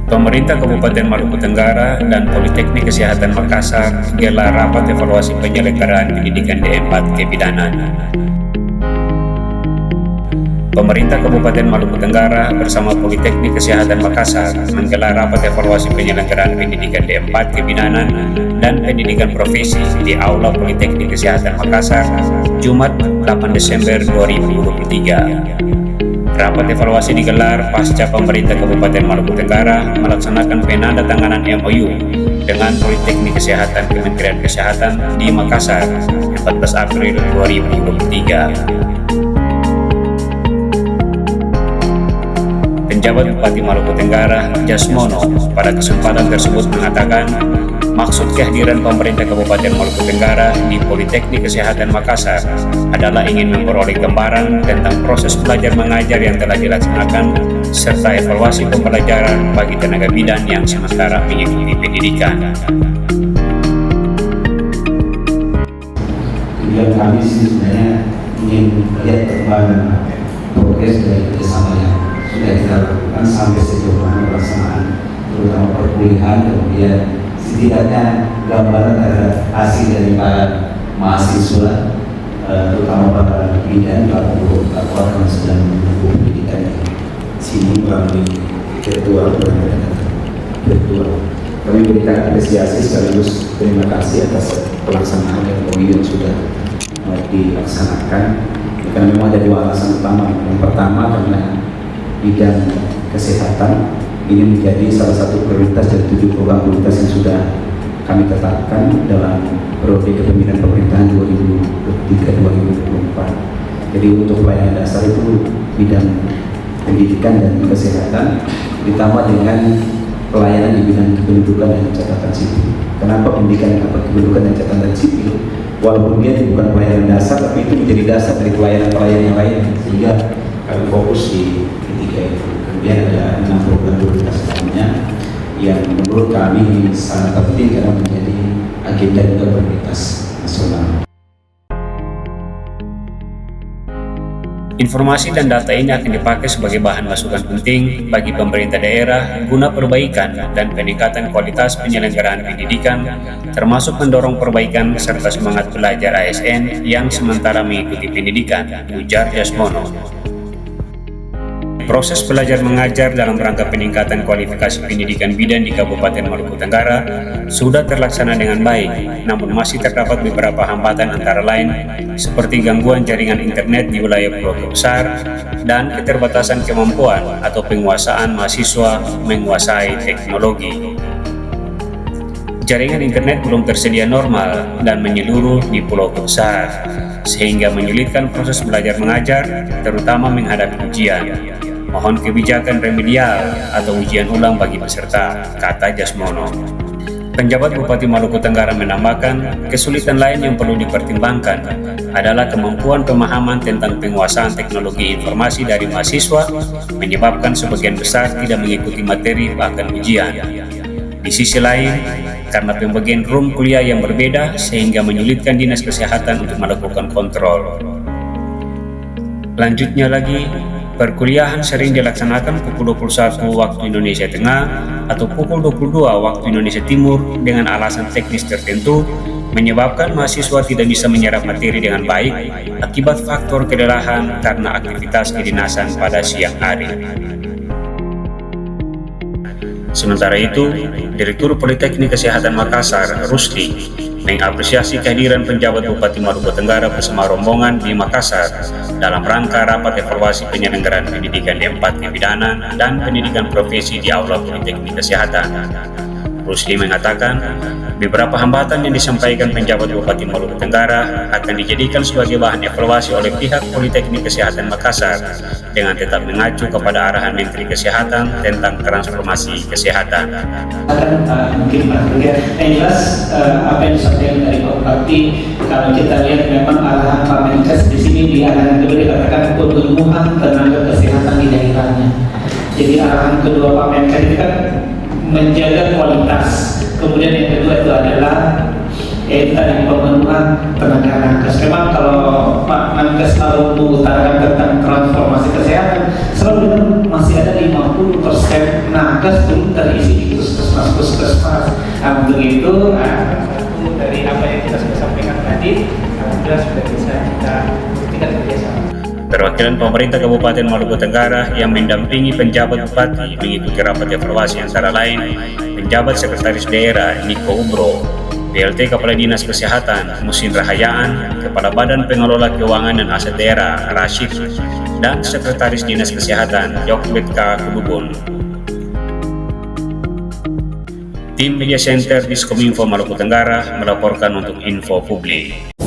Pemerintah Kabupaten Maluku Tenggara dan Politeknik Kesehatan Makassar gelar rapat evaluasi penyelenggaraan pendidikan D4 Kebidanan. Pemerintah Kabupaten Maluku Tenggara bersama Politeknik Kesehatan Makassar menggelar rapat evaluasi penyelenggaraan pendidikan D4 Kebidanan dan pendidikan profesi di Aula Politeknik Kesehatan Makassar, Jumat 8 Desember 2023. Rapat evaluasi digelar pasca pemerintah Kabupaten Maluku Tenggara melaksanakan penandatanganan MOU dengan Politeknik Kesehatan Kementerian Kesehatan di Makassar 14 April 2023. Penjabat Bupati Maluku Tenggara, Jasmono, pada kesempatan tersebut mengatakan maksud kehadiran pemerintah Kabupaten Maluku Tenggara di Politeknik Kesehatan Makassar adalah ingin memperoleh gambaran tentang proses belajar mengajar yang telah dilaksanakan serta evaluasi pembelajaran bagi tenaga bidan yang sementara mengikuti pendidikan. Tujuan kami sebenarnya ingin melihat perkembangan progres dari kerjasama yang sudah kita lakukan sampai sejauh mana pelaksanaan terutama perkuliahan, kemudian setidaknya gambaran terhadap hasil dari para mahasiswa terutama para bidan, para orang yang sedang menempuh pendidikan di sini melalui virtual. Kami berikan apresiasi sekaligus terima kasih atas pelaksanaan MOU yang sudah dilaksanakan. Karena memang ada dua alasan utama. Yang pertama karena bidang kesehatan ini menjadi salah satu prioritas dari 7 program prioritas yang sudah kami tetapkan dalam periode kepemimpinan pemerintahan 2023-2024. Jadi untuk pelayanan dasar itu bidang pendidikan dan kesehatan ditambah dengan pelayanan di bidang kependudukan dan catatan sipil. Kenapa pendidikan dan kependudukan dan catatan sipil? Walaupun dia bukan pelayanan dasar, tapi itu menjadi dasar dari pelayanan-pelayanan yang lain, sehingga kami fokus di ketiga itu. Kemudian ada 6 program prioritas lainnya yang menurut kami sangat penting karena menjadi agenda juga prioritas nasional. Informasi dan data ini akan dipakai sebagai bahan masukan penting bagi pemerintah daerah guna perbaikan dan peningkatan kualitas penyelenggaraan pendidikan, termasuk mendorong perbaikan serta semangat belajar ASN yang sementara mengikuti pendidikan, ujar Jasmono. Proses belajar mengajar dalam rangka peningkatan kualifikasi pendidikan bidan di Kabupaten Maluku Tenggara sudah terlaksana dengan baik, namun masih terdapat beberapa hambatan antara lain seperti gangguan jaringan internet di wilayah Pulau Besar dan keterbatasan kemampuan atau penguasaan mahasiswa menguasai teknologi. Jaringan internet belum tersedia normal dan menyeluruh di Pulau Besar, sehingga menyulitkan proses belajar mengajar, terutama menghadapi ujian. Mohon kebijakan remedial atau ujian ulang bagi peserta, kata Jasmono. Penjabat Bupati Maluku Tenggara menambahkan, kesulitan lain yang perlu dipertimbangkan adalah kemampuan pemahaman tentang penguasaan teknologi informasi dari mahasiswa, menyebabkan sebagian besar tidak mengikuti materi bahkan ujian. Di sisi lain, karena pembagian room kuliah yang berbeda sehingga menyulitkan Dinas Kesehatan untuk melakukan kontrol. Lanjutnya lagi, perkuliahan sering dilaksanakan pukul 21 waktu Indonesia Tengah atau pukul 22 waktu Indonesia Timur dengan alasan teknis tertentu, menyebabkan mahasiswa tidak bisa menyerap materi dengan baik akibat faktor kelelahan karena aktivitas kedinasan pada siang hari. Sementara itu, Direktur Politeknik Kesehatan Makassar, Rusli, mengapresiasi kehadiran penjabat Bupati Maluku Tenggara bersama rombongan di Makassar dalam rangka rapat evaluasi penyelenggaraan pendidikan D4 Kebidanan dan pendidikan profesi di Aula Politeknik Kesehatan. Rusli mengatakan, beberapa hambatan yang disampaikan penjabat Bupati Maluku Tenggara akan dijadikan sebagai bahan evaluasi oleh pihak Politeknik Kesehatan Makassar dengan tetap mengacu kepada arahan Menteri Kesehatan tentang transformasi kesehatan. Mungkin yang jelas apa yang disampaikan dari Pak Bupati, kalau kita lihat memang arahan Pak Menkes di sini di arahan kedua dikatakan pemenuhan tenaga kesehatan di daerahnya. Jadi arahan kedua Pak Menkes itu kan menjaga kualitas. Kemudian yang kedua itu adalah tadi pemenuhan tenaga nakes. Memang kalau Pak Menkes selalu mengutarakan tentang transformasi kesehatan, selalu masih ada 50% nakes belum terisi puskesmas. Untuk itu, dari apa yang kita sudah sampaikan tadi, alhamdulillah sudah bisa kita buktikan kerjasama. Perwakilan pemerintah Kabupaten Maluku Tenggara yang mendampingi penjabat bupati mengikuti rapat evaluasi antara lain penjabat sekretaris daerah Niko Ubro, PLT Kepala Dinas Kesehatan Musin Rahayaan, Kepala Badan Pengelola Keuangan dan Aset Daerah Rashid, dan Sekretaris Dinas Kesehatan Yokbet K. Kebubun. Tim Media Center Diskominfo Maluku Tenggara melaporkan untuk Info Publik.